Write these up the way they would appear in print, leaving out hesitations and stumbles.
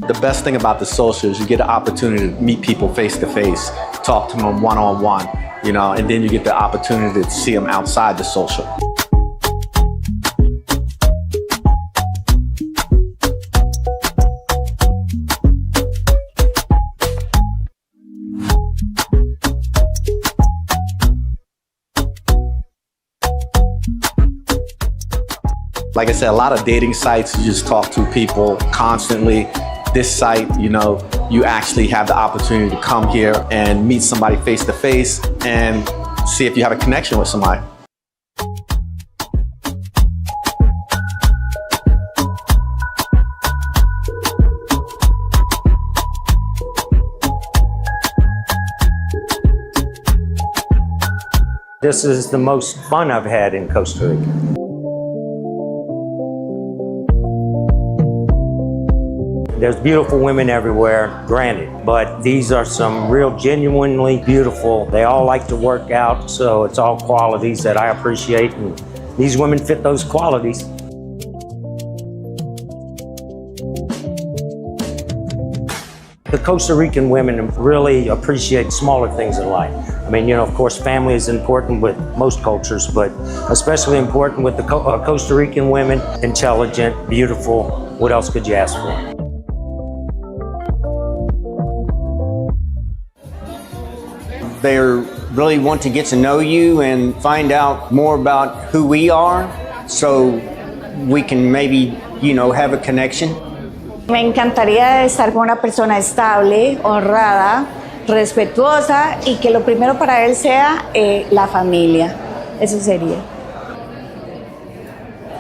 The best thing about the social is you get an opportunity to meet people face to face, talk to them one-on-one, and then you get the opportunity to see them outside the social. Like I said, a lot of dating sites, you just talk to people constantly. This site, you actually have the opportunity to come here and meet somebody face to face and see if you have a connection with somebody. This is the most fun I've had in Costa Rica. There's beautiful women everywhere, granted, but these are some real genuinely beautiful. They all like to work out, so it's all qualities that I appreciate, and these women fit those qualities. The Costa Rican women really appreciate smaller things in life. I mean, of course, family is important with most cultures, but especially important with the Costa Rican women. Intelligent, beautiful, what else could you ask for? They really want to get to know you and find out more about who we are so we can maybe, have a connection. Me encantaría estar con una persona estable, honrada, respetuosa y que lo primero para él sea la familia. Eso sería.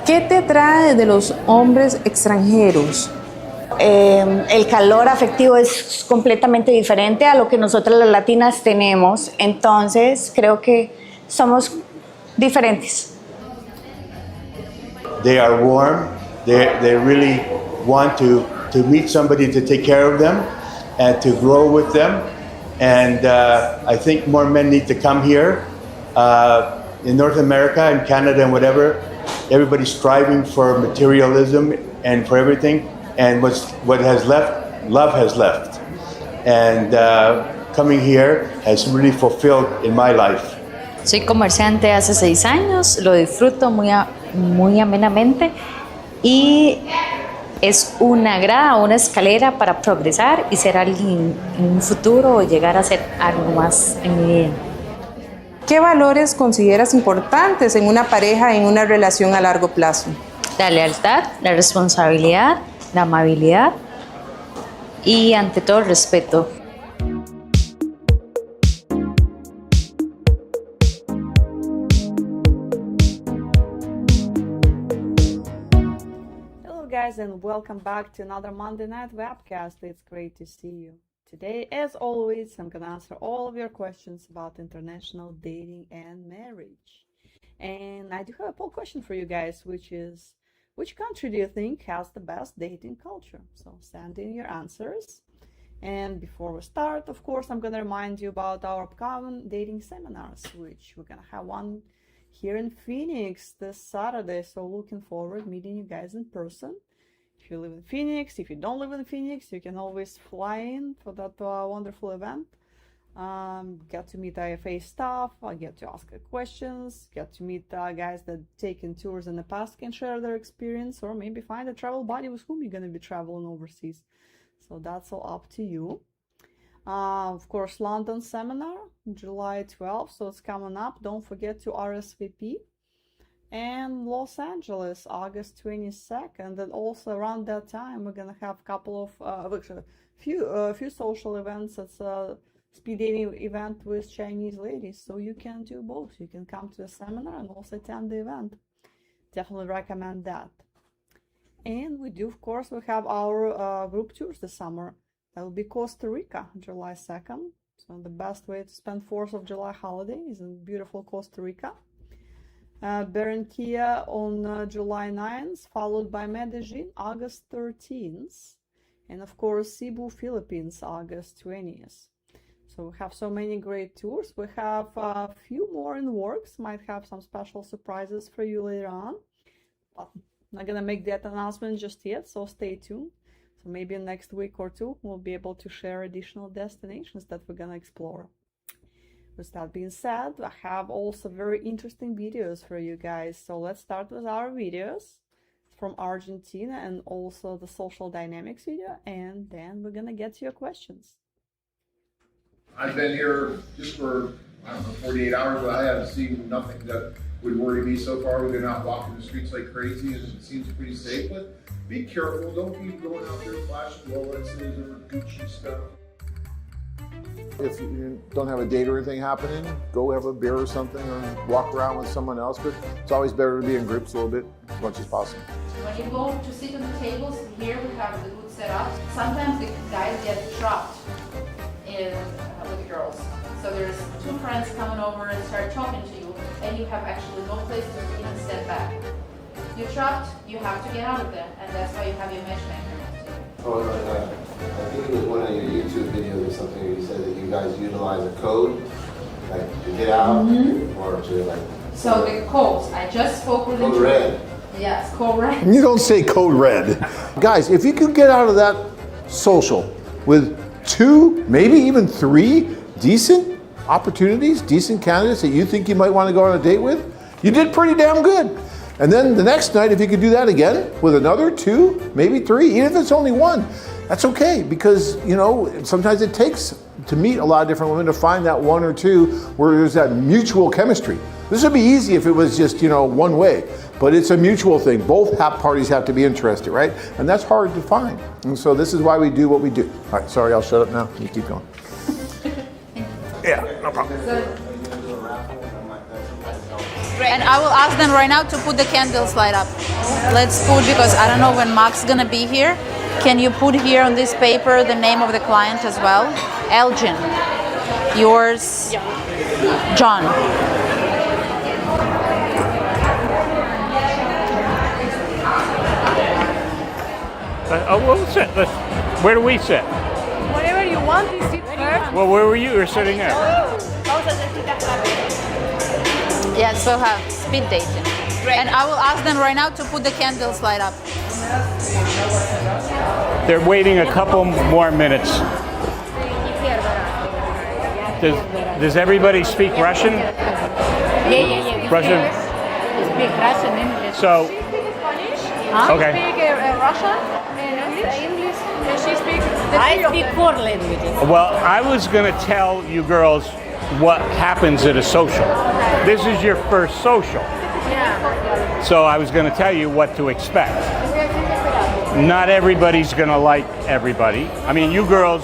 ¿Qué te atrae de los hombres extranjeros? El calor afectivo es completamente diferente a lo que nosotras las latinas tenemos, entonces creo que somos diferentes. They are warm, they really want to meet somebody to take care of them and to grow with them, and I think more men need to come here. In North America and Canada and whatever, everybody's striving for materialism and for everything. And what has left, love has left. And coming here has really fulfilled in my life. Soy comerciante hace 6 años, lo disfruto muy amenamente y es una grada, una escalera para progresar y ser alguien en un futuro o llegar a ser algo más en mi vida. ¿Qué valores consideras importantes en una pareja en una relación a largo plazo? La lealtad, la responsabilidad, la amabilidad y ante todo el respeto. Hello guys, and welcome back to another Monday night webcast. It's great to see you. Today, as always, I'm gonna answer all of your questions about international dating and marriage. And I do have a poll question for you guys, which is, which country do you think has the best dating culture? So send in your answers. And before we start, of course, I'm going to remind you about our upcoming dating seminars, which we're going to have one here in Phoenix this Saturday. So looking forward meeting you guys in person. If you live in Phoenix, if you don't live in Phoenix, you can always fly in for that wonderful event. Get to meet IFA staff, get to ask questions, get to meet guys that taken tours in the past can share their experience, or maybe find a travel buddy with whom you're going to be traveling overseas. So that's all up to you. Of course, London seminar, July 12th, so it's coming up. Don't forget to RSVP. And Los Angeles, August 22nd, and also around that time we're going to have a couple of, a few social events. It's a speed dating event with Chinese ladies, so you can do both. You can come to the seminar and also attend the event. Definitely recommend that. And we do, of course, we have our group tours this summer. That will be Costa Rica, July 2nd. So the best way to spend 4th of July holiday is in beautiful Costa Rica. Barranquilla on July 9th, followed by Medellin, August 13th. And of course, Cebu, Philippines, August 20th. So we have so many great tours. We have a few more in the works. Might have some special surprises for you later on. But I'm not gonna make that announcement just yet, so stay tuned. So maybe next week or two, we'll be able to share additional destinations that we're gonna explore. With that being said, I have also very interesting videos for you guys. So let's start with our videos from Argentina and also the social dynamics video, and then we're gonna get to your questions. I've been here just for, I don't know, 48 hours, but I haven't seen nothing that would worry me so far. We've been out walking the streets like crazy and it seems pretty safe, but be careful. Don't be going out there flashing Rolexes or Gucci stuff. If you don't have a date or anything happening, go have a beer or something or walk around with someone else, but it's always better to be in groups a little bit, as much as possible. When you go to sit on the tables, here we have the good setup. Sometimes the guys get trapped with the girls. So there's two friends coming over and start talking to you, and you have actually no place to even step back. You're trapped, you have to get out of there, and that's why you have your matchmaker next to you. Oh, I think it was one of your YouTube videos or something where you said that you guys utilize a code, like to get out, or to like... So the codes, I just spoke with Code red. Yes, code red. You don't say code red. Guys, if you could get out of that social with 2, maybe even 3 decent opportunities, decent candidates that you think you might want to go on a date with, you did pretty damn good. And then the next night, if you could do that again with another 2, maybe 3, even if it's only 1, that's okay, because you know sometimes it takes to meet a lot of different women to find that 1 or 2 where there's that mutual chemistry. This would be easy if it was just, you know, one way, but it's a mutual thing. Both parties have to be interested, right? And that's hard to find. And so this is why we do what we do. All right, sorry, I'll shut up now. You keep going. Yeah, no problem. And I will ask them right now to put the candles light up. Let's put, because I don't know when Mark's gonna be here. Can you put here on this paper the name of the client as well? Elgin. Yours, John. We'll sit. Where do we sit? Whatever you want, you sit first. Well, where were you? You were sitting there. Yes, we'll have speed dating. And I will ask them right now to put the candles light up. They're waiting a couple more minutes. Does everybody speak Russian? Yeah. Russian? Speak Russian, English. So, okay. Speak Russian and English. She speaks. I speak 4 languages. Well, I was going to tell you girls what happens at a social. This is your first social. Yeah. So I was going to tell you what to expect. Not everybody's going to like everybody. I mean, you girls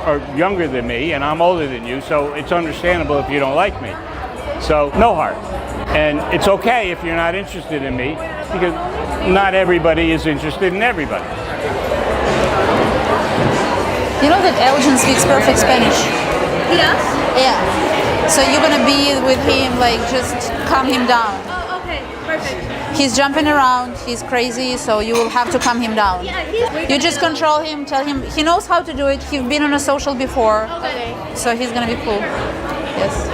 are younger than me and I'm older than you, so it's understandable if you don't like me. So no heart. And it's okay if you're not interested in me, because not everybody is interested in everybody. You know that Elgin speaks perfect Spanish? He does? Yeah. So you're gonna be with him, like just calm him down. Oh, okay, perfect. He's jumping around, he's crazy, so you will have to calm him down. Yeah, You just control him, tell him, he knows how to do it, he's been on a social before, Okay. so he's gonna be cool. Yes.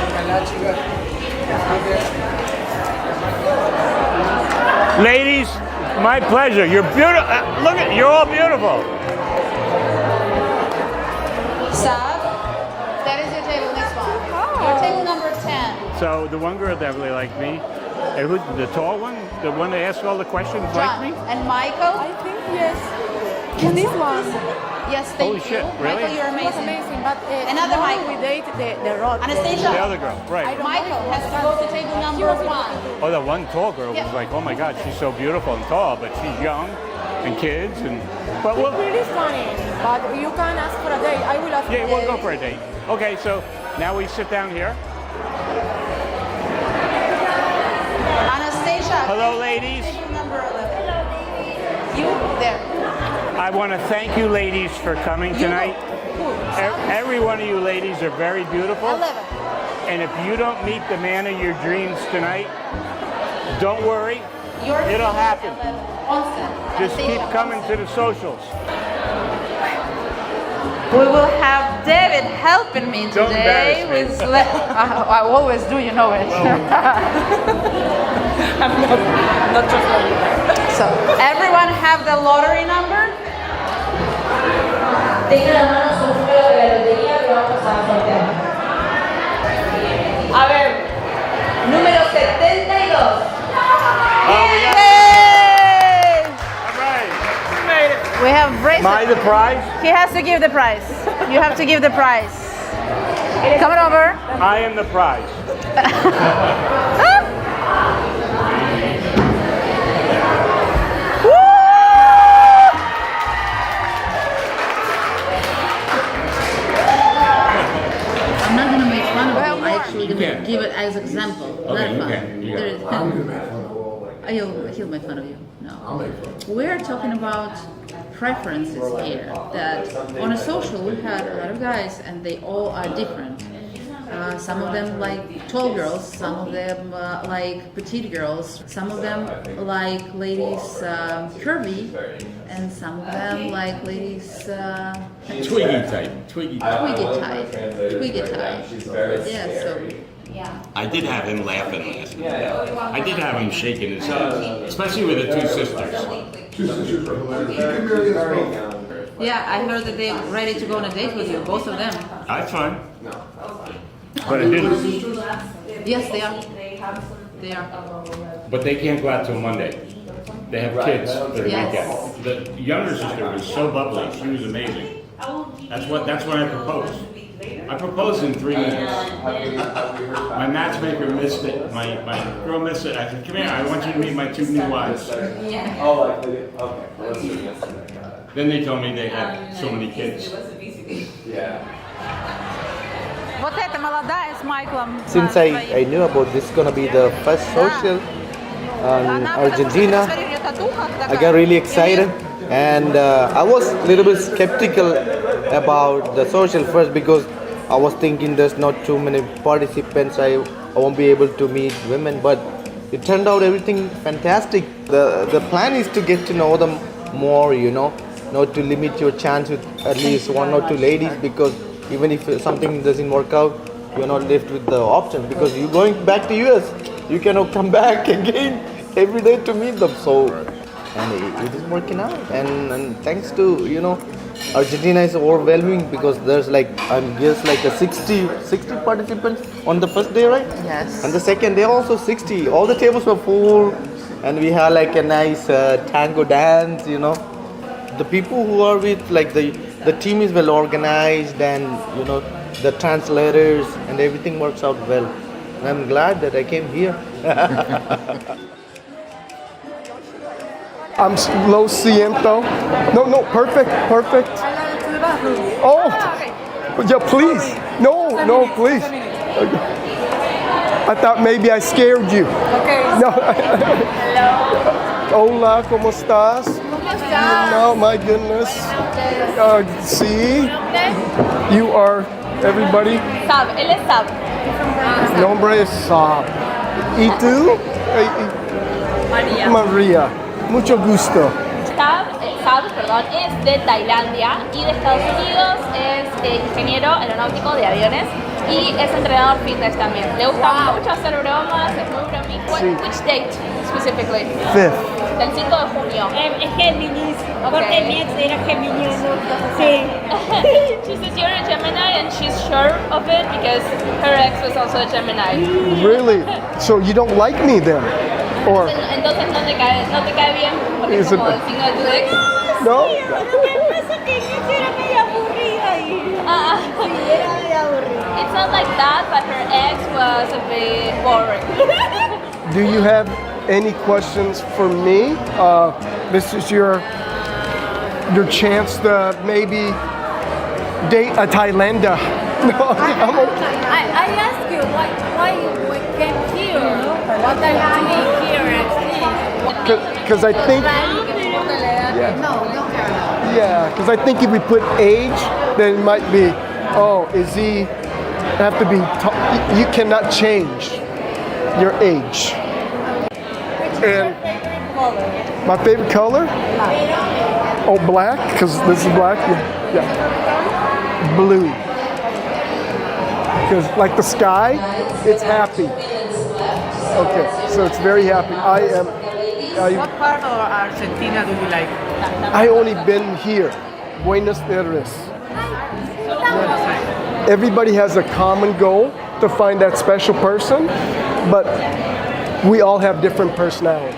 Ladies, my pleasure. You're beautiful. Look at, you're all beautiful. Sab, that is your table, next one. Your table number 10. So the one girl definitely liked me. And who's the tall one? The one that asked all the questions liked me? And Michael? I think yes. And this one. Yes, thank Holy shit, really? Michael, you're It was amazing. amazing, but Another tomorrow Michael. we date the road. Anastasia. The other girl, right. Michael has to go to table number 1. Oh, that one tall girl Yeah. was like, oh my God, she's so beautiful and tall, but she's young and kids. But It's really funny, but you can ask for a date. I will ask yeah, for a we'll date. go for a date. Okay, so now we sit down here. Anastasia. Hello, ladies. Table number 11. You there. I want to thank you ladies for coming tonight. Every one of you ladies are very beautiful. 11. And if you don't meet the man of your dreams tonight, don't worry, it'll happen. Just keep coming to the socials. We will have David helping me Don't today. embarrass me. I always do, you know it. I'm not just like that. So, everyone have the lottery number? Tenga la mano su número de la lotería que vamos a sortear. A ver, número 72. We have bracelet. Am I the prize? He has to give the prize. You have to give the prize. Come on over. I am the prize. I'm not going to make fun of you. I'm actually going to give it as example. Okay, Not fun. you can. He'll make fun of you. No. We're talking about preferences here. That on a social we had a lot of guys and they all are different. Some of them like tall girls, some of them like petite girls, some of them like ladies curvy, and some of them like ladies Twiggy type. Twiggy type. Yeah, so. Yeah. I did have him laughing last night. I did have him shaking his head, especially with the two sisters. Yeah, I heard that they're ready to go on a date with you, both of them. That's fine. But it didn't. Yes, they are. They are. But they can't go out till Monday. They have kids for the Yes. weekend. The younger sister was so bubbly. She was amazing. That's when I proposed. I proposed in 3 minutes. My matchmaker missed it. My girl missed it. I said, come here, I want you to meet my 2 new wives. Then they told me they had so many kids. Вот эта молодая с Майклом. Since I knew about this gonna be the first social in Argentina, I got really excited, and I was a little bit skeptical about the social first because I was thinking there's not too many participants, I won't be able to meet women, but it turned out everything fantastic. The plan is to get to know them more, you know, not to limit your chance with at least 1 or 2 ladies, because even if something doesn't work out, you're not left with the option, because you're going back to US, you cannot come back again every day to meet them. So, and it is working out, and thanks to, you know, Argentina is overwhelming because there's like, I guess like a 60 participants on the first day, right? Yes. And the second day also 60. All the tables were full, and we had like a nice tango dance, you know. The people who are with, like the team is well organized, and you know, the translators and everything works out well. And I'm glad that I came here. I'm lo siento. No, perfect. Oh, yeah, please. No, please. I thought maybe I scared you. Okay. No. Hello. Hola, ¿cómo estás? No, my goodness. See, you are everybody. Sab, él es Sab. Nombre es Sab. ¿Y tú? María. Mucho gusto. Sab, es de Tailandia y de Estados Unidos, es ingeniero aeronáutico de aviones y es entrenador fitness también. Le gusta mucho hacer bromas, es muy bromista. Which date specifically? 5th. Del 5 de junio. Es Géminis, porque mi ex era geminiano. Sí. She says you're a Gemini and she's sure of it because her ex was also a Gemini. Really? So you don't like me then? Or Entonces no te cae bien porque es como el signo de tu ex. no? Lo que pasa es que mi ex era medio aburrida y... Sí, era medio aburrida. It's not like that, but her ex was a bit boring. Do you have any questions for me? This is your chance to maybe date a Thailander. No, I'm okay. I asked you why you came here. What are you doing here actually? Because I think, because I think if we put age, then it might be, is he have to be? You cannot change your age. And my favorite color? Oh, black, because this is black. Yeah. Blue. Because like the sky, it's happy. Okay, so it's very happy. What part of Argentina do you like? I only been here, Buenos Aires. Everybody has a common goal to find that special person, but we all have different personality.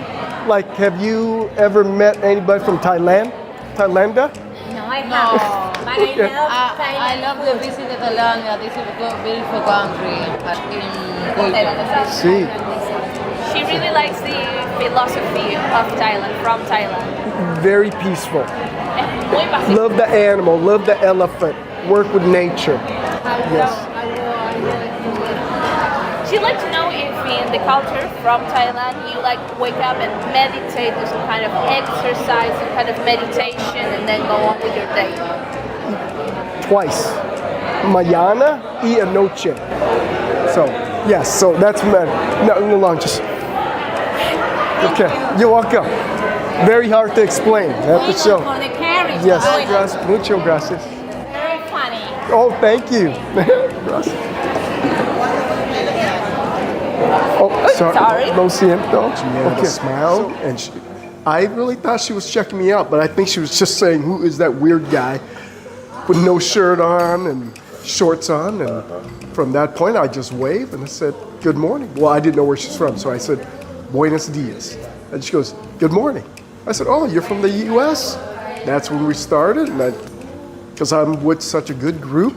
Like, have you ever met anybody from Thailand? Thailanda? No, I haven't. But I Okay. love I love the visit to Thailand. This is a beautiful country. See, She really likes the philosophy of Thailand, from Thailand. very peaceful. Muy pacífico. Love the animal, love the elephant, work with nature. Yes. She'd like to know if in the culture from Thailand you like wake up and meditate, do some kind of exercise, some kind of meditation, and then go on with your day. Twice. Mañana y anoche. So, yes, so that's no long, just. Okay, you're welcome. Very hard to explain. I have to show. For the carriage. Yes, mucho gracias. Very funny. Oh, thank you. Gracias. Oh, sorry. Lo siento. Okay. Smile, and I really thought she was checking me out, but I think she was just saying, "Who is that weird guy with no shirt on and shorts on?" And from that point, I just waved and I said, "Good morning." Well, I didn't know where she's from, so I said, "Buenos dias," and she goes, "Good morning." I said, "Oh, you're from the U.S.?" That's when we started, and because I'm with such a good group,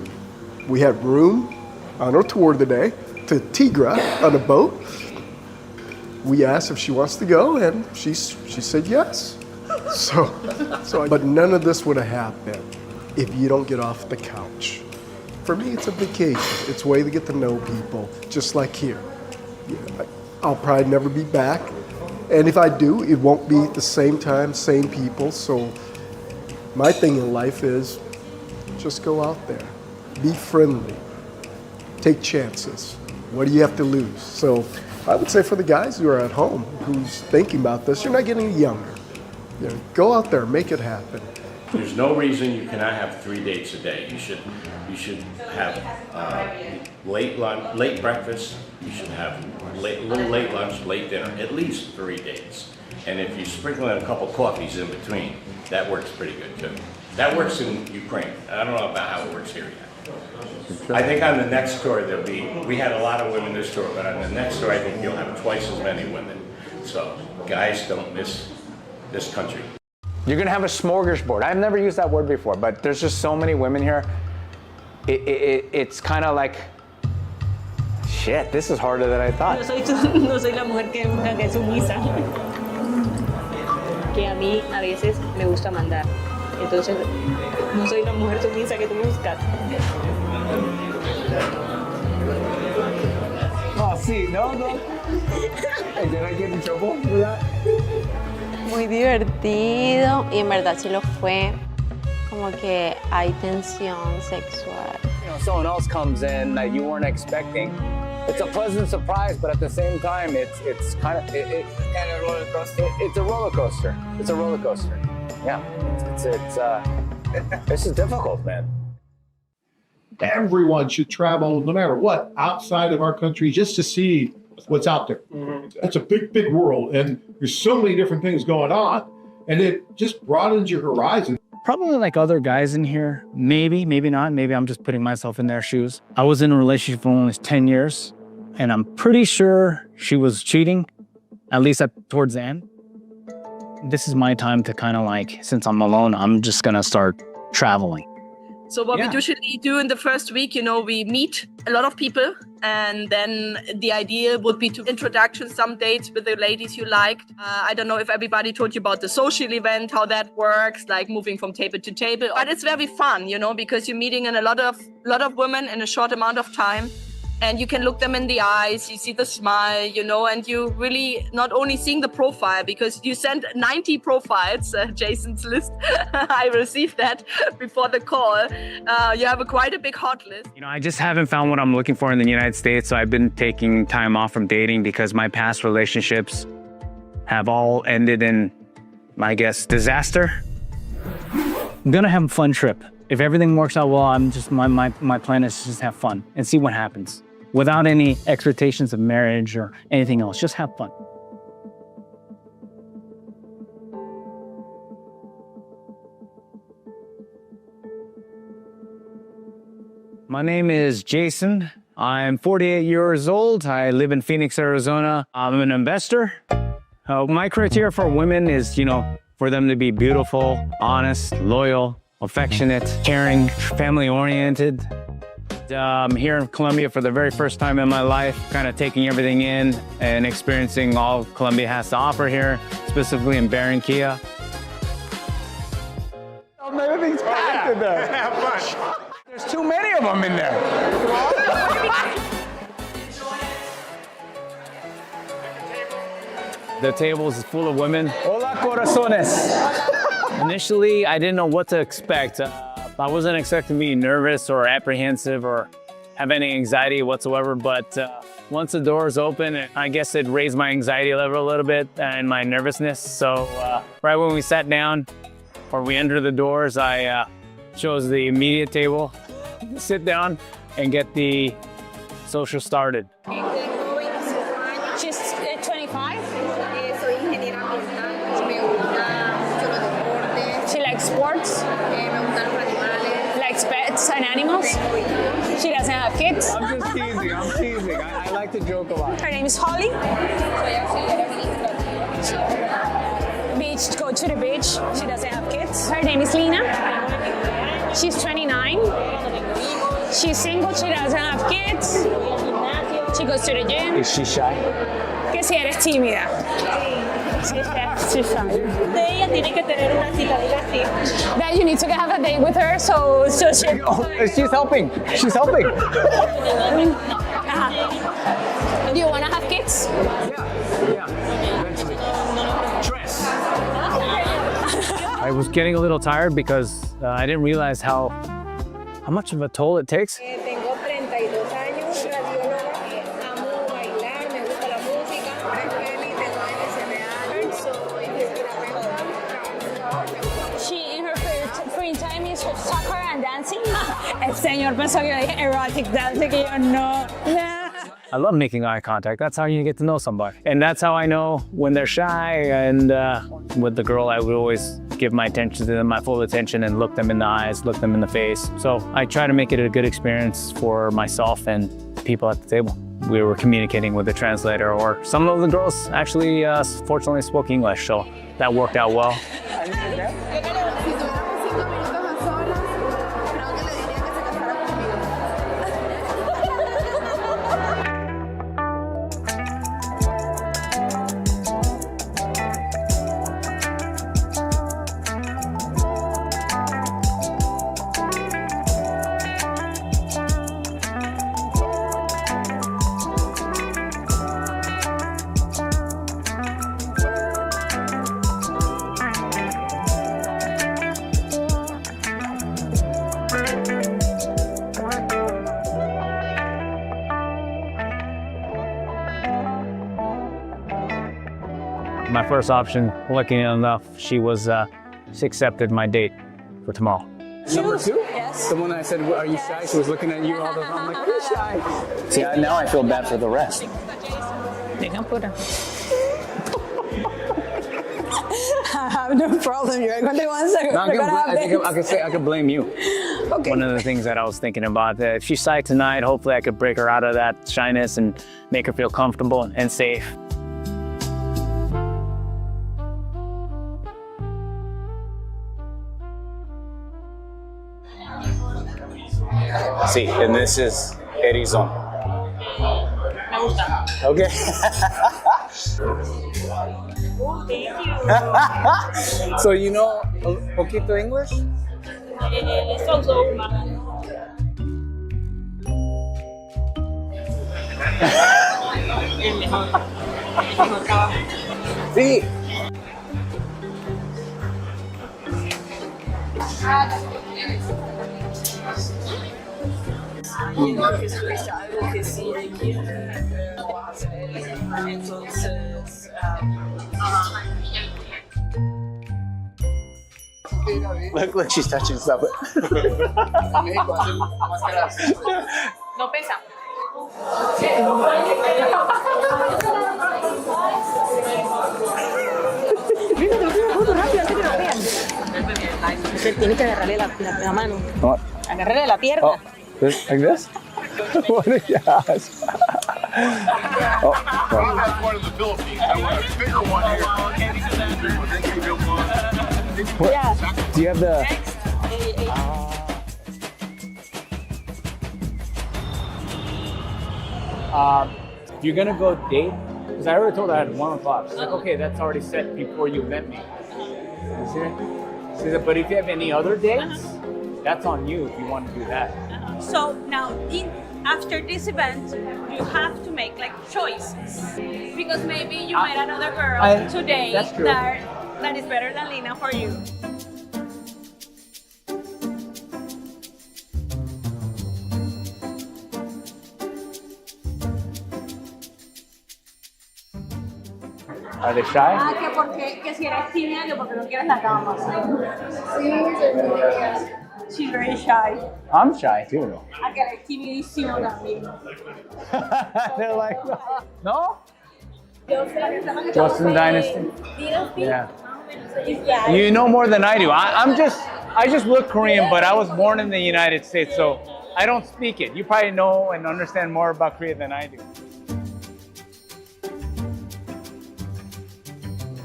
we had room on our tour today to Tigra on a boat. We asked if she wants to go, and she said yes. But none of this would have happened if you don't get off the couch. For me, it's a vacation. It's a way to get to know people, just like here. I'll probably never be back, and if I do, it won't be at the same time, same people. So my thing in life is just go out there, be friendly, take chances. What do you have to lose? So I would say for the guys who are at home, who's thinking about this, you're not getting younger. Go out there, make it happen. There's no reason you cannot have 3 dates a day. You should have late lunch, late breakfast. You should have little late lunch, late dinner. At least 3 dates. And if you sprinkle in a couple coffees in between, that works pretty good too. That works in Ukraine. I don't know about how it works here yet. I think on the next tour we had a lot of women this tour, but on the next tour I think you'll have twice as many women. So guys, don't miss this country. You're gonna have a smorgasbord. I've never used that word before, but there's just so many women here. It's kind of like, shit, this is harder than I thought. No soy la mujer que busca, que es sumisa. Que a mí a veces me gusta mandar. Entonces, no soy la mujer sumisa que tú buscas. Oh, sí, no. And then I get in trouble for that? Muy divertido y en verdad sí lo fue. Como que hay tensión sexual. You know, someone else comes in that you weren't expecting. It's a pleasant surprise, but at the same time, it's kind of kind of a roller coaster. It's a roller coaster. It's a roller coaster. Yeah, this is difficult, man. Everyone should travel, no matter what, outside of our country just to see what's out there. It's a big, big world, and there's so many different things going on, and it just broadens your horizon. Probably like other guys in here, maybe not. Maybe I'm just putting myself in their shoes. I was in a relationship for almost 10 years, and I'm pretty sure she was cheating, at least towards the end. This is my time to kind of like, since I'm alone, I'm just gonna start traveling. So what we usually do in the first week, we meet a lot of people, and then the idea would be to introduction some dates with the ladies you liked. I don't know if everybody told you about the social event, how that works, like moving from table to table. But it's very fun, because you're meeting in a lot of women in a short amount of time. And you can look them in the eyes, you see the smile, and you really not only seeing the profile, because you sent 90 profiles, Jason's list. I received that before the call. You have quite a big hot list. I just haven't found what I'm looking for in the United States, so I've been taking time off from dating because my past relationships have all ended in, I guess, disaster. I'm gonna have a fun trip. If everything works out well, my plan is to just have fun and see what happens. Without any expectations of marriage or anything else, just have fun. My name is Jason. I'm 48 years old. I live in Phoenix, Arizona. I'm an investor. My criteria for women is, for them to be beautiful, honest, loyal, affectionate, caring, family-oriented. I'm here in Colombia for the very first time in my life, kind of taking everything in and experiencing all Colombia has to offer here, specifically in Barranquilla. Everything's packed in there. There's too many of them in there. The table is full of women. Hola, corazones. Initially, I didn't know what to expect. I wasn't expecting to be nervous or apprehensive or have any anxiety whatsoever, but once the doors open, I guess it raised my anxiety level a little bit and my nervousness. So right when we sat down or we entered the doors, I chose the immediate table to sit down and get the social started. She's 25. She likes sports. Likes pets and animals. She doesn't have kids. I'm just teasing. I like to joke a lot. Her name is Holly. Go to the beach. She doesn't have kids. Her name is Lina. She's 29. She's single. She doesn't have kids. She goes to the gym. Is she shy? Que si eres tímida. She's shy. Ella tiene que tener una cita, diga así. That you need to have a date with her, so she... She's helping. She's helping. Do you want to have kids? Yeah. Eventually. I was getting a little tired because I didn't realize how much of a toll it takes. Tengo 32 años, radióloga, amo bailar, me gusta la música, She, in her free time, is soccer and dancing. El señor pensó que yo dije erotic dancing, que yo no. I love making eye contact. That's how you get to know somebody. And that's how I know when they're shy. And with the girl, I would always give my attention to them, my full attention, and look them in the eyes, look them in the face. So I try to make it a good experience for myself and people at the table. We were communicating with the translator, or some of the girls actually, fortunately, spoke English, so that worked out well. My first option, lucky enough, she accepted my date for tomorrow. Number two? Yes. The one that I said, are you shy? She was looking at you all the time. I'm like, are you shy? See, now I feel bad for the rest. Dejan put her. I have no problem. You're going to want to I could blame you. Okay. One of the things that I was thinking about, if she's shy tonight, hopefully I could break her out of that shyness and make her feel comfortable and safe. See, and this is Arizona. Me gusta. Okay. So you know a poquito English? So. El mejor trabajo. Sí. Que es algo que sí quiere hacer, entonces Look, she's touching stuff. no pesa. Usted tiene que agarrarle la mano. Agarrarle la pierna. This, like this? What did you ask? Oh, sorry. I have one in the Philippines. I want a bigger one here. What? Do you have the? If you're gonna go date, because I already told her I had 1 o'clock. She's like, okay, that's already set before you met me. You see it? She said, but if you have any other dates, that's on you if you want to do that. So now, after this event, you have to make like choices because maybe you met another girl today that is better than Lina for you. Are they shy? Que porque que si eres tímida que porque no quieres la cama. She's very shy. I'm shy too. A que eres timidísimo también. They're like, no? Justin Dynasty. Yeah. You know more than I do. I just look Korean, but I was born in the United States, so I don't speak it. You probably know and understand more about Korea than I do.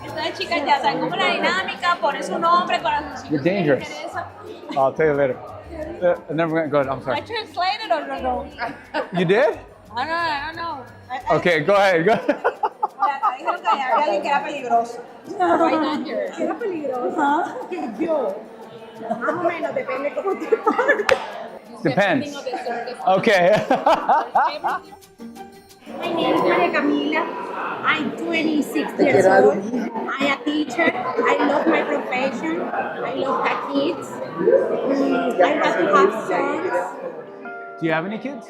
Entonces, chicas, ya saben cómo la dinámica, pone su nombre, corazoncito. You're dangerous. I'll tell you later. Never gonna go. I'm sorry. I translated or no? You did? I don't know. Okay, go ahead. Go ahead. Dijeron que había alguien que era peligroso. Que era peligroso. Yo. Más o menos, depende cómo te Depends. Okay. My name is Maria Camila. I'm 26 years old. I'm a teacher. I love my profession. I love the kids. I want to have sons. Do you have any kids?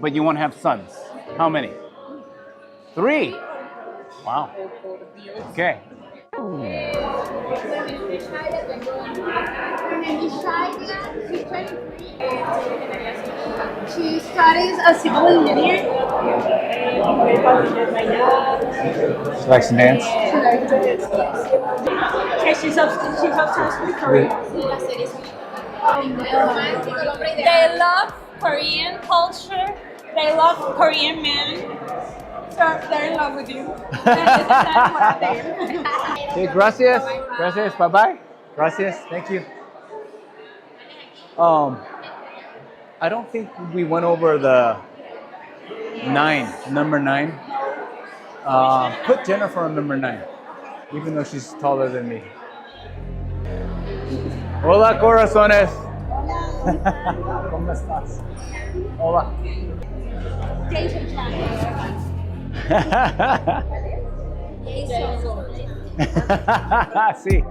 But you want to have sons. How many? 3. Wow. Okay. Her name is Shaila. She's 23. She studies as civil engineer. She likes to dance. She likes to dance. Okay, she's obsessed with Korea. They love Korean culture. They love Korean men. So they're in love with you. Okay, gracias. Gracias. Bye-bye. Gracias. Thank you. I don't think we went over the number 9. Put Jennifer on number 9, even though she's taller than me. Hola, corazones. ¿Cómo estás? Hola. Sí.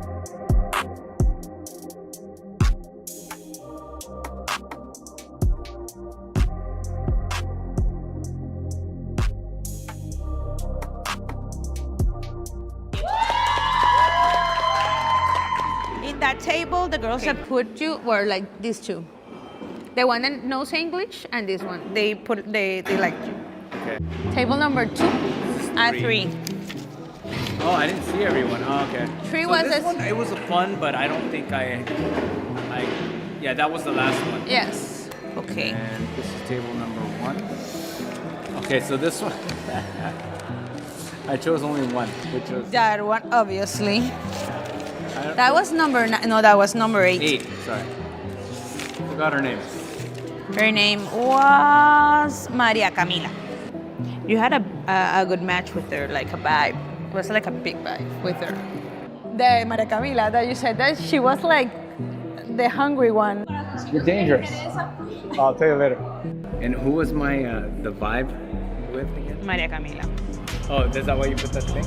In that table, the girls that put you were like these two. The one that knows English and this one. They liked you. Okay. Table number 2 and 3. Oh, I didn't see everyone. Oh, okay. 3 so was this one, it was a fun, but I don't think yeah, that was the last one. Yes. Okay. And this is table number 1. Okay, so this one, I chose only one, which was that one, obviously. That was number 9. No, that was number 8. 8. Sorry, forgot her name. Her name was Maria Camila. You had a good match with her, like a vibe. It was like a big vibe with her. The Maria Camila that you said that she was like the hungry one. You're dangerous. I'll tell you later. And who was my the vibe with again? Maria Camila. Oh, is that why you put that thing?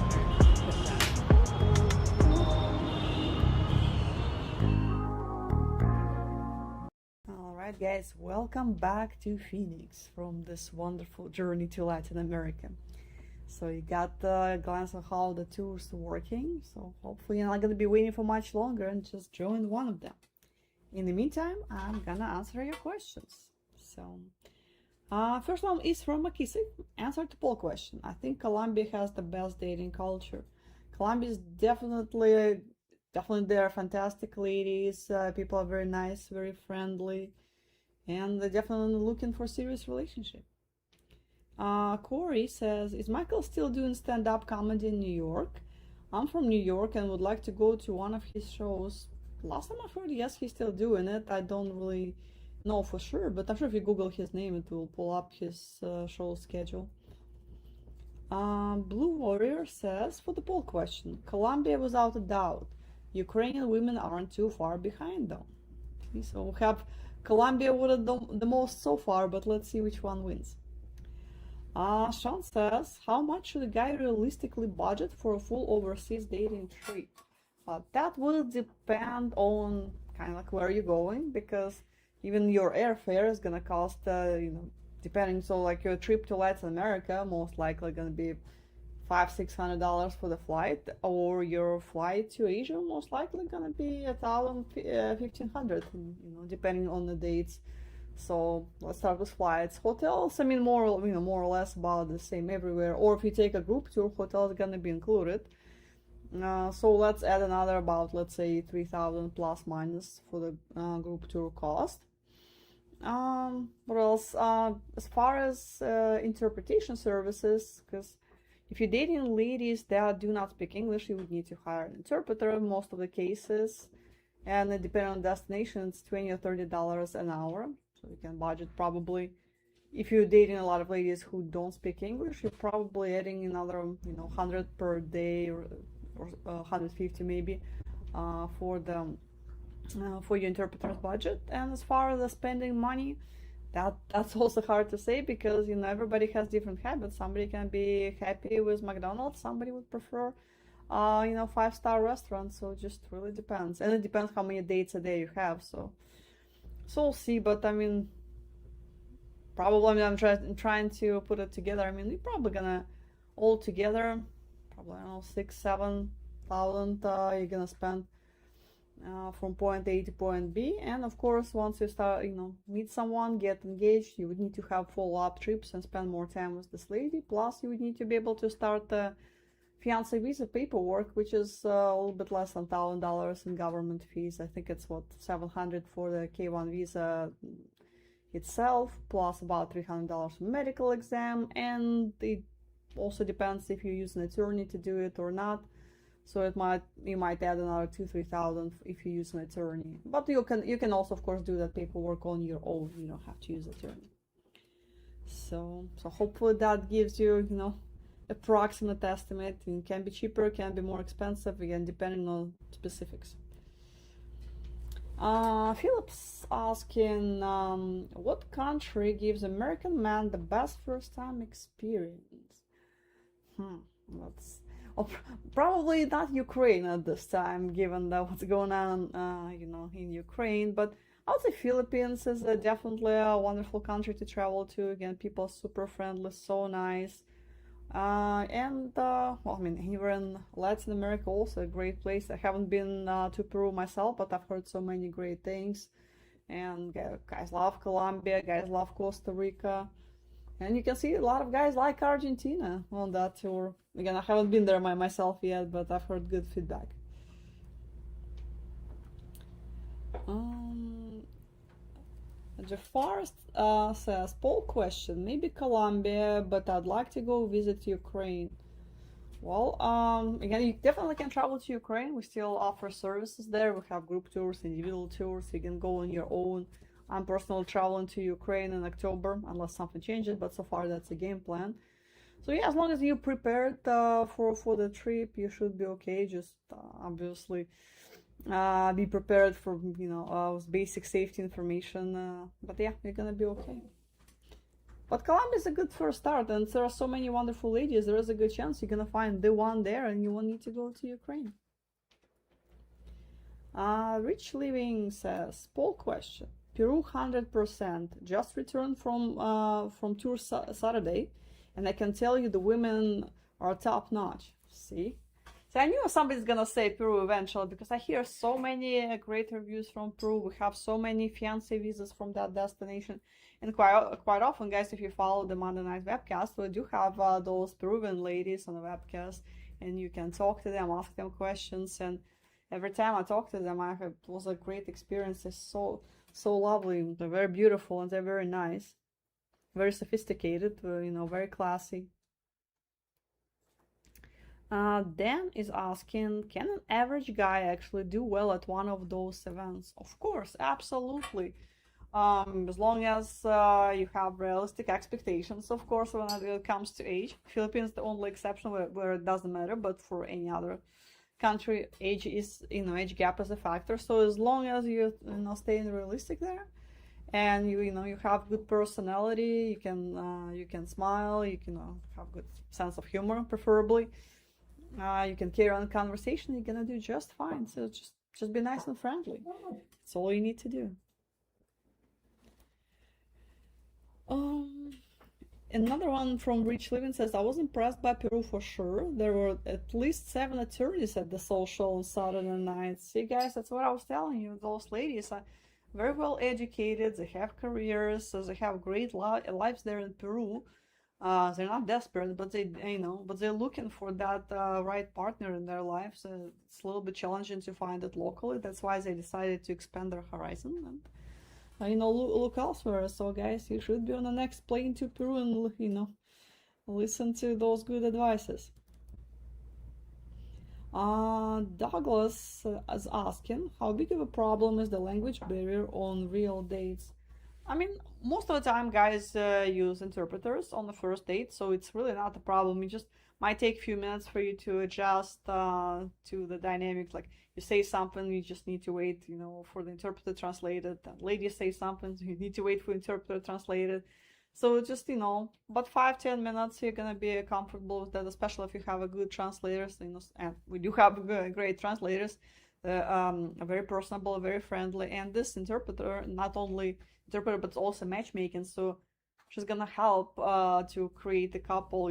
Alright guys, welcome back to Phoenix from this wonderful journey to Latin America. So you got a glance on how the tour's working, so hopefully you're not going to be waiting for much longer and just join one of them. In the meantime, I'm gonna answer your questions. So, first one is from Makisi. Answer to poll question. I think Colombia has the best dating culture. Colombia is definitely there are fantastic ladies. People are very nice, very friendly. and they're definitely looking for serious relationship. Corey says, is Michael still doing stand-up comedy in New York? I'm from New York and would like to go to one of his shows. Last time I heard, yes, he's still doing it. I don't really know for sure, but I'm sure if you Google his name, it will pull up his show schedule. Blue Warrior says, for the poll question, Colombia without a doubt. Ukrainian women aren't too far behind though. Okay, so we have Colombia with the most so far, but let's see which one wins. Sean says, how much should a guy realistically budget for a full overseas dating trip? That will depend on kind of like where you're going, because even your airfare is gonna cost, depending. So like your trip to Latin America, most likely gonna be $500-600 for the flight, or your flight to Asia most likely gonna be $1,000-1,500, depending on the dates. So let's start with flights. Hotels, I mean, more or less about the same everywhere. Or if you take a group tour, hotels are gonna be included. So let's add another about, let's say, 3,000 plus minus for the group tour cost. What else? As far as interpretation services, because if you're dating ladies that do not speak English, you would need to hire an interpreter in most of the cases. And depending on destination, it's $20 or $30 an hour. So you can budget probably, if you're dating a lot of ladies who don't speak English, you're probably adding another, 100 per day or 150 maybe for your interpreter's budget. And as far as the spending money, that's also hard to say, because everybody has different habits. Somebody can be happy with McDonald's, somebody would prefer 5-star restaurants. So it just really depends, and it depends how many dates a day you have. So we'll see. But I mean, probably I'm trying to put it together. I mean, you're probably gonna all together probably, I don't know, 6,000-7,000 you're gonna spend from point A to point B. And of course, once you start, meet someone, get engaged, you would need to have follow-up trips and spend more time with this lady. Plus, you would need to be able to start the fiance visa paperwork, which is a little bit less than $1,000 in government fees. I think it's $700 for the K1 visa itself, plus about $300 for medical exam, and it also depends if you use an attorney to do it or not. So you might add another $2,000-3,000 if you use an attorney. But you can also, of course, do that paperwork on your own. You don't have to use an attorney. So hopefully that gives you, approximate estimate. It can be cheaper, can be more expensive, again, depending on specifics. Philip's asking, what country gives American man the best first-time experience? Probably not Ukraine at this time, given what's going on, in Ukraine. But I would say Philippines is definitely a wonderful country to travel to. Again, people are super friendly, so nice. Anywhere in Latin America also a great place. I haven't been to Peru myself, but I've heard so many great things. And guys love Colombia, guys love Costa Rica. And you can see a lot of guys like Argentina on that tour. Again, I haven't been there myself yet, but I've heard good feedback. Jafar says, poll question, maybe Colombia, but I'd like to go visit Ukraine. Well, again, you definitely can travel to Ukraine. We still offer services there. We have group tours, individual tours. You can go on your own. I'm personally traveling to Ukraine in October, unless something changes, but so far that's a game plan. So yeah, as long as you're prepared for the trip, you should be okay. Just obviously be prepared for, basic safety information. But yeah, you're gonna be okay. But Colombia is a good first start, and there are so many wonderful ladies. There is a good chance you're gonna find the one there, and you won't need to go to Ukraine. Rich Living says, poll question. Peru 100%. Just returned from tour Saturday, and I can tell you the women are top notch. See? So I knew somebody's gonna say Peru eventually, because I hear so many great reviews from Peru. We have so many fiance visas from that destination, and quite often, guys, if you follow the Monday Night Webcast, we do have those Peruvian ladies on the webcast, and you can talk to them, ask them questions, and every time I talk to them, it was a great experience. They're so lovely. They're very beautiful and they're very nice, very sophisticated. Very classy. Dan is asking, can an average guy actually do well at one of those events? Of course, absolutely. As long as you have realistic expectations, of course, when it comes to age. Philippines is the only exception where it doesn't matter, but for any other country, age gap is a factor. So as long as you staying realistic there, and you have good personality, you can smile, you can have good sense of humor, preferably. You can carry on a conversation, you're gonna do just fine. So just be nice and friendly. That's all you need to do. Another one from Rich Living says, I was impressed by Peru for sure. There were at least 7 attorneys at the social on Saturday night. See, guys, that's what I was telling you. Those ladies are very well educated. They have careers. So they have great lives there in Peru. They're not desperate, but they're looking for that right partner in their lives. It's a little bit challenging to find it locally. That's why they decided to expand their horizon and look elsewhere. So guys, you should be on the next plane to Peru and listen to those good advices. Douglas is asking, how big of a problem is the language barrier on real dates? I mean, most of the time guys use interpreters on the first date, so it's really not a problem. It just might take a few minutes for you to adjust to the dynamics. Like you say something, you just need to wait, for the interpreter to translate it. And lady say something, you need to wait for the interpreter to translate it. So just, about 5-10 minutes, you're gonna be comfortable with that, especially if you have a good translators, and we do have great translators. Very personable, very friendly, and this interpreter not only interpreter but also matchmaking, so she's gonna help to create a couple,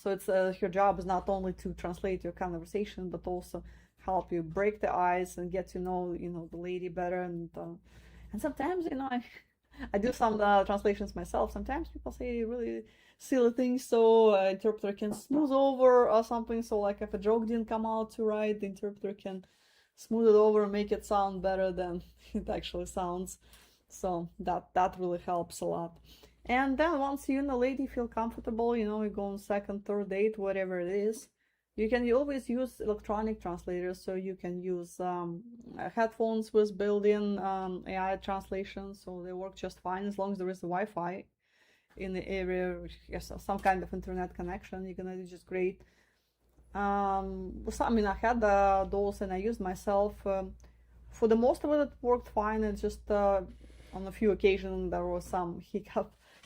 so it's her job is not only to translate your conversation but also help you break the ice and get to know the lady better. And sometimes I do some translations myself. Sometimes people say really silly things, so interpreter can smooth over or something. So like if a joke didn't come out too right, the interpreter can smooth it over and make it sound better than it actually sounds. So that really helps a lot. And then once you and the lady feel comfortable, you go on second, third date, whatever it is, you always use electronic translators. So you can use headphones with built-in AI translation, so they work just fine as long as there is Wi-Fi in the area, some kind of internet connection. You're gonna do just great. I had those and I used myself. For the most of it worked fine. It's just on a few occasions there was some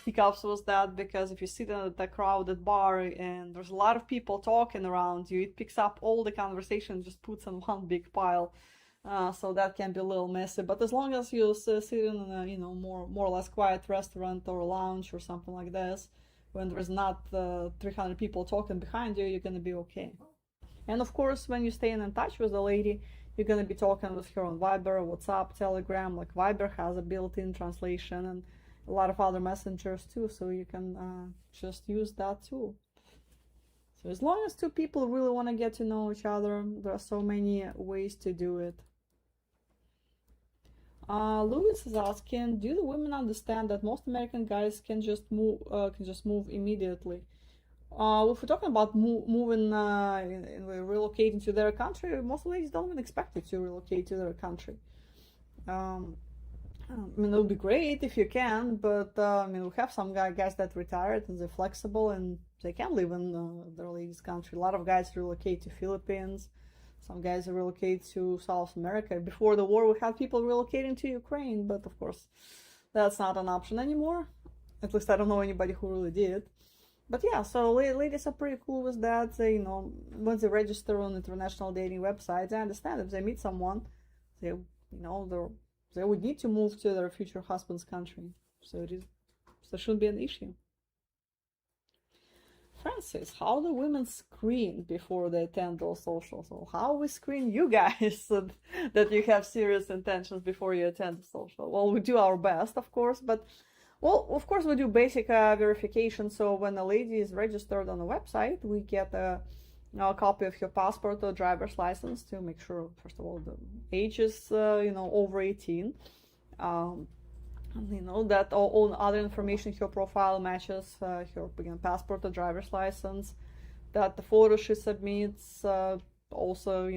hiccups with that, because if you sit at a crowded bar and there's a lot of people talking around you, it picks up all the conversation, just puts in one big pile. So that can be a little messy. But as long as you sit in a more or less quiet restaurant or lounge or something like this, when there's not 300 people talking behind you, you're gonna be okay. And of course, when you stay in touch with the lady, you're gonna be talking with her on Viber, WhatsApp, Telegram. Like Viber has a built-in translation and a lot of other messengers too, so you can just use that too. So as long as two people really want to get to know each other, there are so many ways to do it. Louis is asking, do the women understand that most American guys can just move immediately? If we're talking about moving relocating to their country, most ladies don't even expect you to relocate to their country. It would be great if you can, but we have some guys that retired and they're flexible and they can live in their lady's country. A lot of guys relocate to Philippines. Some guys relocate to South America. Before the war, we had people relocating to Ukraine, but of course, that's not an option anymore. At least I don't know anybody who really did. But yeah, so ladies are pretty cool with that. They, once they register on international dating websites, I understand if they meet someone, they would need to move to their future husband's country. So there shouldn't be an issue. Francis, how do women screen before they attend those socials? So how we screen you guys so that you have serious intentions before you attend the social? Well, we do our best, of course, but of course we do basic verification. So when a lady is registered on the website, we get a a copy of your passport or driver's license to make sure, first of all, the age is over 18. That all other information in your profile matches your passport or driver's license. That the photo she submits also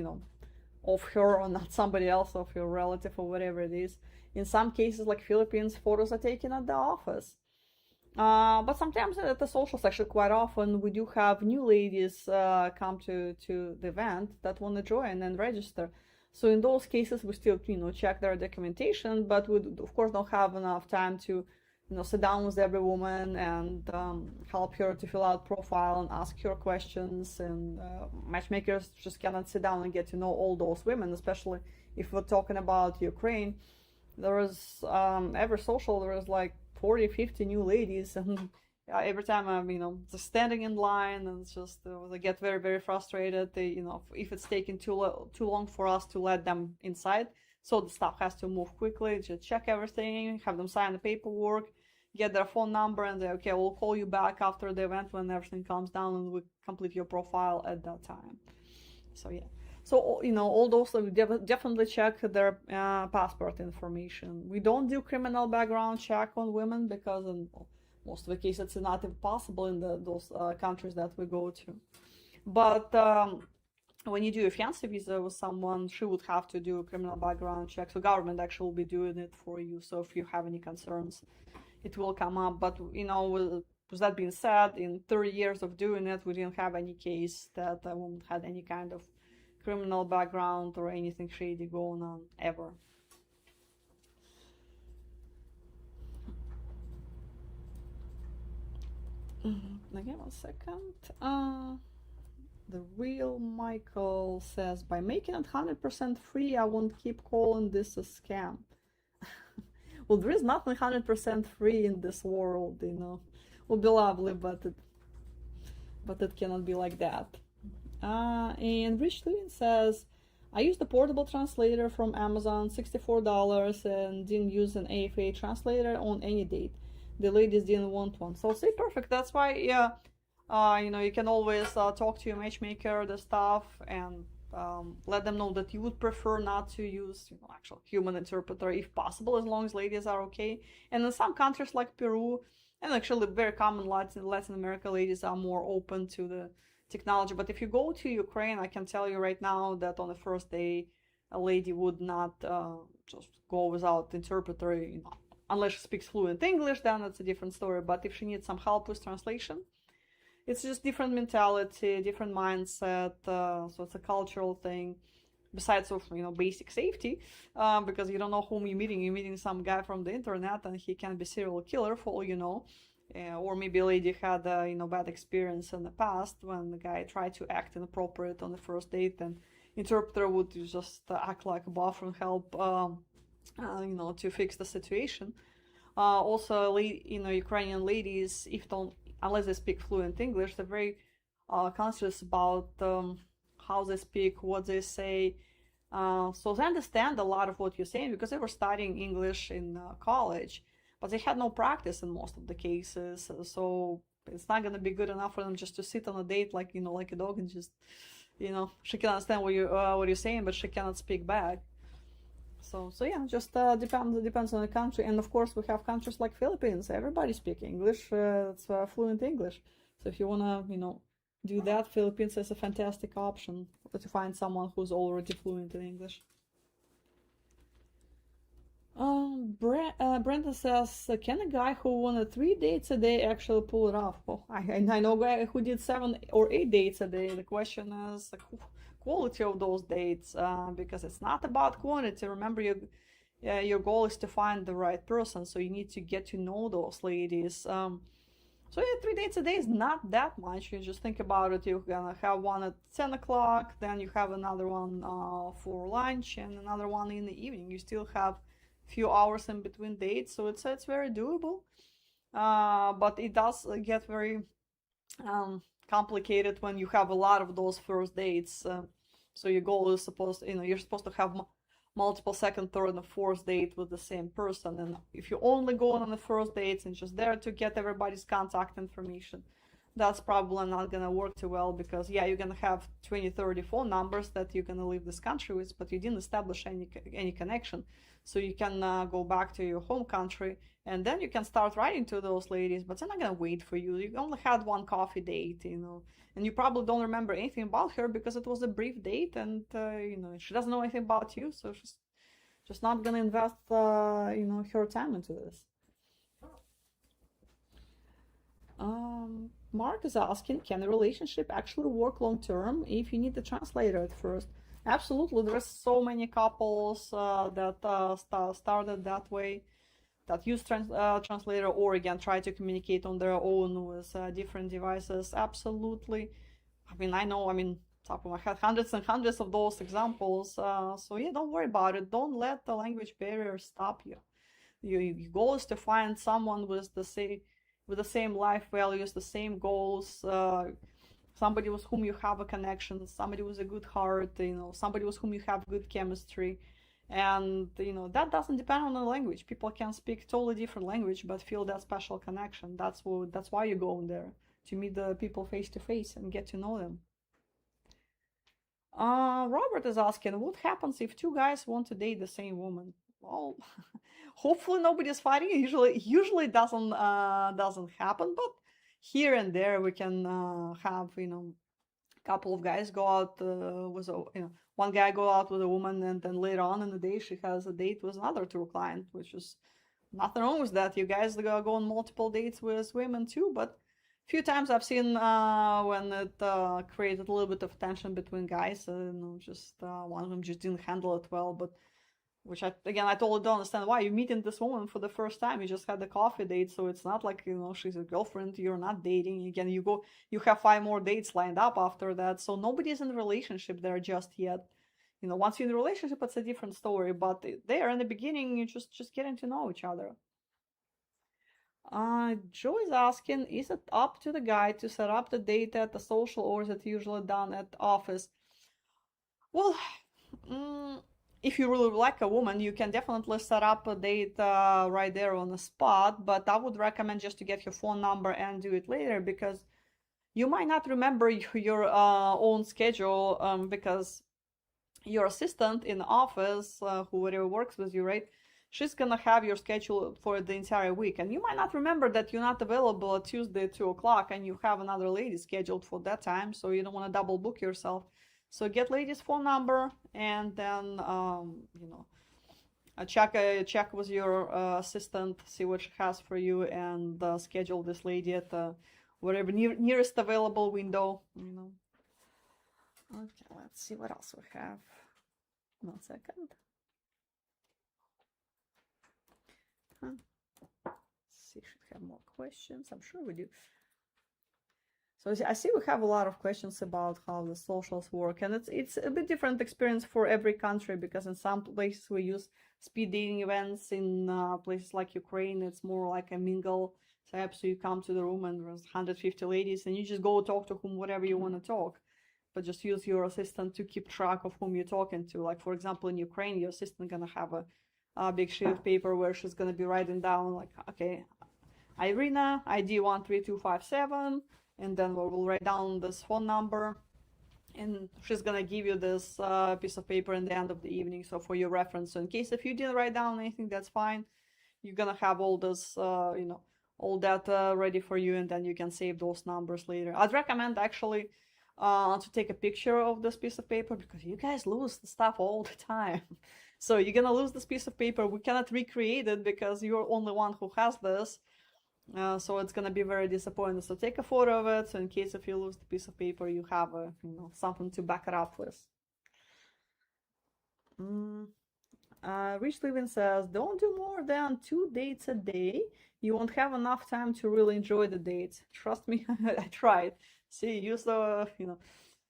of her or not somebody else, of your relative or whatever it is. In some cases, like Philippines, photos are taken at the office. But sometimes at the socials, actually quite often, we do have new ladies come to the event that want to join and register. So in those cases, we still check their documentation, but we of course don't have enough time to sit down with every woman and help her to fill out profile and ask her questions. And matchmakers just cannot sit down and get to know all those women, especially if we're talking about Ukraine. There is every social, there is like 40, 50 new ladies, and every time I'm just standing in line, and it's just they get very, very frustrated. They if it's taking too long for us to let them inside, so the staff has to move quickly, just check everything, have them sign the paperwork, get their phone number, and say, okay, we'll call you back after the event when everything calms down, and we complete your profile at that time. So yeah. So, all those, we definitely check their passport information. We don't do criminal background check on women because in most of the cases it's not impossible in those countries that we go to. But when you do a fiancé visa with someone, she would have to do a criminal background check. So government actually will be doing it for you. So if you have any concerns, it will come up. But, with that being said, in 30 years of doing it, we didn't have any case that a woman had any kind of criminal background or anything shady going on ever. Again, 1 second. The real Michael says, by making it 100% free, I won't keep calling this a scam. Well, there is nothing 100% free in this world, Would be lovely, but it cannot be like that. And Rich Lewin says, I used a portable translator from Amazon, $64, and didn't use an AFA translator on any date. The ladies didn't want one. So see, perfect. That's why, you can always talk to your matchmaker, the staff, and let them know that you would prefer not to use actual human interpreter if possible, as long as ladies are okay. And in some countries like Peru, and actually very common Latin America, ladies are more open to the technology. But if you go to Ukraine, I can tell you right now that on the first day, a lady would not just go without interpreter, unless she speaks fluent English, then it's a different story. But if she needs some help with translation, it's just different mentality, different mindset. So it's a cultural thing. Besides of basic safety, because you don't know whom you're meeting. You're meeting some guy from the internet, and he can be serial killer for all you know. Or maybe a lady had a bad experience in the past when the guy tried to act inappropriate on the first date, and interpreter would just act like a buffer and help to fix the situation. Also, Ukrainian ladies, unless they speak fluent English, they're very conscious about how they speak, what they say. So they understand a lot of what you're saying because they were studying English in college, but they had no practice in most of the cases. So it's not going to be good enough for them just to sit on a date like a dog and just, she can understand what you're saying, but she cannot speak back. So yeah, just depends on the country. And of course, we have countries like Philippines. Everybody speaks English. It's fluent English. So if you wanna, do that, Philippines is a fantastic option to find someone who's already fluent in English. Brenda says, can a guy who wanted 3 dates a day actually pull it off? Well, I know a guy who did 7 or 8 dates a day. The question is the quality of those dates, because it's not about quantity. Remember, your goal is to find the right person, so you need to get to know those ladies. So yeah, 3 dates a day is not that much. You just think about it. You're gonna have one at 10 o'clock, then you have another one for lunch, and another one in the evening. You still have few hours in between dates, so it's very doable. But it does get very complicated when you have a lot of those first dates. So your goal is you're supposed to have multiple second, third, and fourth date with the same person. And if you only go on the first dates and just there to get everybody's contact information, that's probably not gonna work too well, because yeah, you're gonna have 20, 30 phone numbers that you're gonna leave this country with, but you didn't establish any connection. So you can go back to your home country, and then you can start writing to those ladies, but they're not gonna wait for you. You only had one coffee date, and you probably don't remember anything about her because it was a brief date, and she doesn't know anything about you, so she's just not gonna invest her time into this. Mark is asking, can a relationship actually work long term if you need a translator at first? Absolutely. There's so many couples that started that way, that use translator, or again try to communicate on their own with different devices. Absolutely. Top of my head, hundreds and hundreds of those examples. So yeah, don't worry about it. Don't let the language barrier stop you. Your goal is to find someone with the same life values, the same goals, somebody with whom you have a connection, somebody with a good heart, somebody with whom you have good chemistry. And that doesn't depend on the language. People can speak totally different language but feel that special connection. That's why you go in there, to meet the people face to face and get to know them. Robert is asking, what happens if two guys want to date the same woman? Well, hopefully nobody's fighting. Usually doesn't happen, but here and there we can have a couple of guys go out with one guy go out with a woman, and then later on in the day she has a date with another tour client, which is nothing wrong with that. You guys go on multiple dates with women too, but a few times I've seen when it created a little bit of tension between guys. Just one of them just didn't handle it well, but which I totally don't understand why. You're meeting this woman for the first time. You just had a coffee date, so it's not like she's a girlfriend. You're not dating. Again, you have 5 more dates lined up after that. So nobody's in a relationship there just yet. Once you're in a relationship, it's a different story. But there in the beginning, you just getting to know each other. Joe is asking, is it up to the guy to set up the date at the social, or is it usually done at the office? Well, if you really like a woman, you can definitely set up a date right there on the spot, but I would recommend just to get her phone number and do it later, because you might not remember your own schedule, because your assistant in the office, whoever works with you, right, she's gonna have your schedule for the entire week, and you might not remember that you're not available at Tuesday at 2 o'clock and you have another lady scheduled for that time, so you don't want to double book yourself. So get lady's phone number, and then check with your assistant, see what she has for you, and schedule this lady at whatever nearest available window. Okay, let's see what else we have. 1 second. See, should have more questions. I'm sure we do. So I see we have a lot of questions about how the socials work, and it's a bit different experience for every country, because in some places we use speed dating events. In places like Ukraine, it's more like a mingle type. So you come to the room and there's 150 ladies, and you just go talk to whoever you want to talk, but just use your assistant to keep track of whom you're talking to. Like, for example, in Ukraine, your assistant gonna have a big sheet of paper where she's gonna be writing down, like, okay, Irina, ID 13257. And then we'll write down this phone number, and she's gonna give you this piece of paper in the end of the evening, so for your reference. So in case if you didn't write down anything, that's fine. You're gonna have all this, all that ready for you, and then you can save those numbers later. I'd recommend actually to take a picture of this piece of paper, because you guys lose the stuff all the time. So you're gonna lose this piece of paper. We cannot recreate it because you're only one who has this. So it's gonna be very disappointing. So take a photo of it, so in case if you lose the piece of paper, you have something to back it up with. Rich Living says, don't do more than 2 dates a day. You won't have enough time to really enjoy the dates. Trust me, I tried. See, use the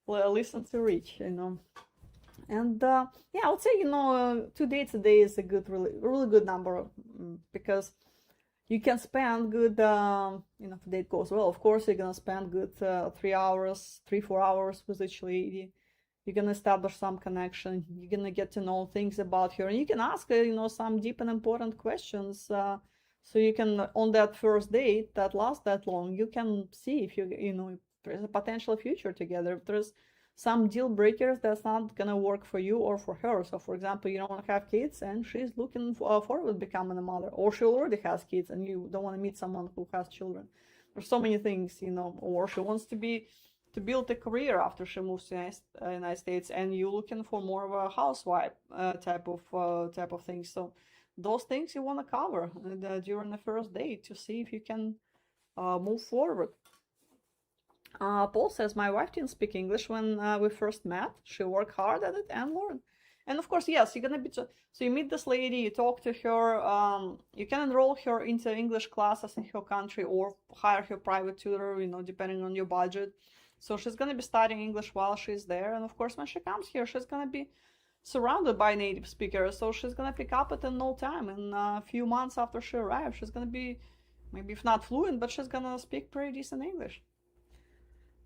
listen to Rich, And yeah, I would say 2 dates a day is a good, really good number, because you can spend good, if the date goes well, of course, you're going to spend good 3 hours, 3-4 hours with each lady. You're going to establish some connection. You're going to get to know things about her. And you can ask her, some deep and important questions So you can, on that first date that lasts that long, you can see if if there's a potential future together. If there's some deal breakers that's not gonna work for you or for her. So for example, you don't want to have kids and she's looking forward to becoming a mother, or she already has kids and you don't want to meet someone who has children. There's so many things, or she wants to build a career after she moves to the United States, and you're looking for more of a housewife type of thing. So those things you want to cover during the first date to see if you can move forward. Paul says, my wife didn't speak English when we first met. She worked hard at it and learned. And of course, yes, you're gonna be, so you meet this lady, you talk to her, you can enroll her into English classes in her country or hire her private tutor, depending on your budget. So she's gonna be studying English while she's there. And of course, when she comes here, she's gonna be surrounded by native speakers. So she's gonna pick up it in no time. In a few months after she arrives, she's gonna be, maybe if not fluent, but she's gonna speak pretty decent English.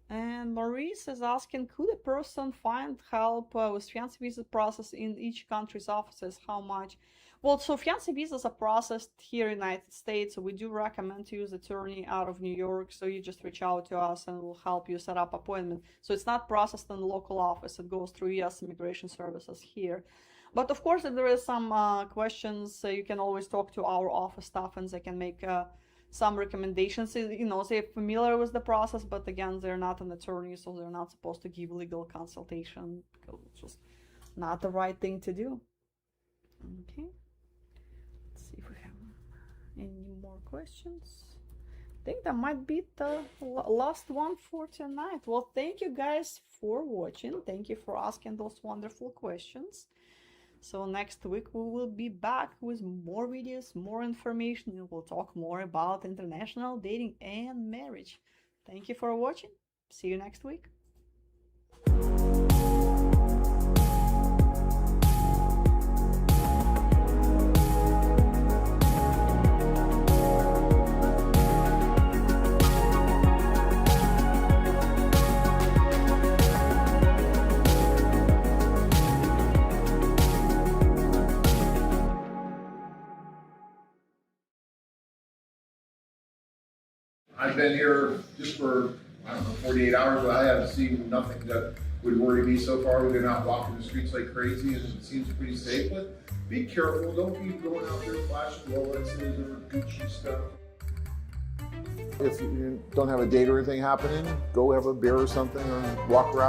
And Maurice is asking, could a person find help with fiancé visa process in each country's offices? How much? Well, so fiancé visas are processed here in the United States. So we do recommend to use attorney out of New York. So you just reach out to us and we'll help you set up appointment. So it's not processed in the local office. It goes through U.S. Immigration Services here. But of course, if there is some questions, you can always talk to our office staff and they can make some recommendations. They're familiar with the process, but again, they're not an attorney, so they're not supposed to give legal consultation because it's just not the right thing to do. Okay, let's see if we have any more questions. I think that might be the last one for tonight. Well, thank you guys for watching. Thank you for asking those wonderful questions. So next week we will be back with more videos, more information, and we'll talk more about international dating and marriage. Thank you for watching. See you next week. I've been here just for, 48 hours, but I haven't seen nothing that would worry me so far. We've been out walking the streets like crazy and it seems pretty safe, but be careful. Don't be going out there flashing Rolexes or Gucci stuff. If you don't have a date or anything happening, go have a beer or something or walk around.